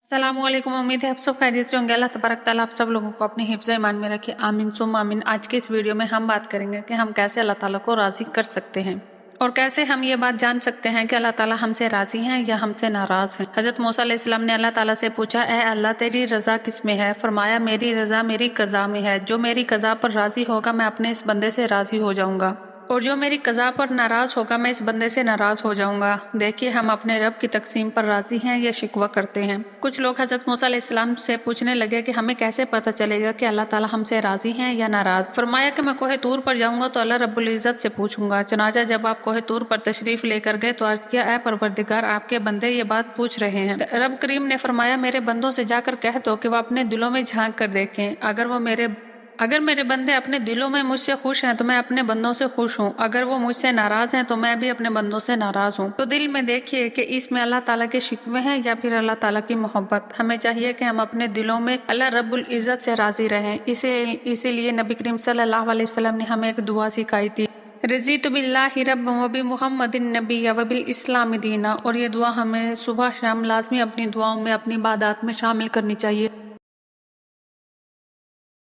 السلام علیکم، امید ہے آپ سب خیریت سے ہوں گے۔ اللہ تبارک تعالیٰ آپ سب لوگوں کو اپنے حفظ ایمان میں رکھے، آمین ثم آمین۔ آج کے اس ویڈیو میں ہم بات کریں گے کہ ہم کیسے اللہ تعالیٰ کو راضی کر سکتے ہیں اور کیسے ہم یہ بات جان سکتے ہیں کہ اللہ تعالیٰ ہم سے راضی ہیں یا ہم سے ناراض ہیں۔ حضرت موسیٰ علیہ السلام نے اللہ تعالیٰ سے پوچھا، اے اللہ تیری رضا کس میں ہے؟ فرمایا میری رضا میری قضا میں ہے، جو میری قضا پر راضی ہوگا میں اپنے اس بندے سے راضی ہو جاؤں گا، اور جو میری قضا پر ناراض ہوگا میں اس بندے سے ناراض ہو جاؤں گا۔ دیکھیے ہم اپنے رب کی تقسیم پر راضی ہیں یا شکوہ کرتے ہیں۔ کچھ لوگ حضرت موسیٰ علیہ السلام سے پوچھنے لگے کہ ہمیں کیسے پتہ چلے گا کہ اللہ تعالیٰ ہم سے راضی ہیں یا ناراض؟ فرمایا کہ میں کوہ طور پر جاؤں گا تو اللہ رب العزت سے پوچھوں گا۔ چنانچہ جب آپ کوہ طور پر تشریف لے کر گئے تو عرض کیا، اے پروردگار آپ کے بندے یہ بات پوچھ رہے ہیں۔ رب کریم نے فرمایا، میرے بندوں سے جا کر کہہ دو کہ وہ اپنے دلوں میں جھانک کر دیکھیں، اگر میرے بندے اپنے دلوں میں مجھ سے خوش ہیں تو میں اپنے بندوں سے خوش ہوں، اگر وہ مجھ سے ناراض ہیں تو میں بھی اپنے بندوں سے ناراض ہوں۔ تو دل میں دیکھیے کہ اس میں اللہ تعالیٰ کے شکوے ہیں یا پھر اللہ تعالیٰ کی محبت۔ ہمیں چاہیے کہ ہم اپنے دلوں میں اللہ رب العزت سے راضی رہیں۔ اسی لیے نبی کریم صلی اللہ علیہ وسلم نے ہمیں ایک دعا سکھائی تھی، رضیت باللہ رب وبمحمد النبی وبالاسلام دینا، اور یہ دعا ہمیں صبح شام لازمی اپنی دعاؤں میں اپنی عبادات میں شامل کرنی چاہیے۔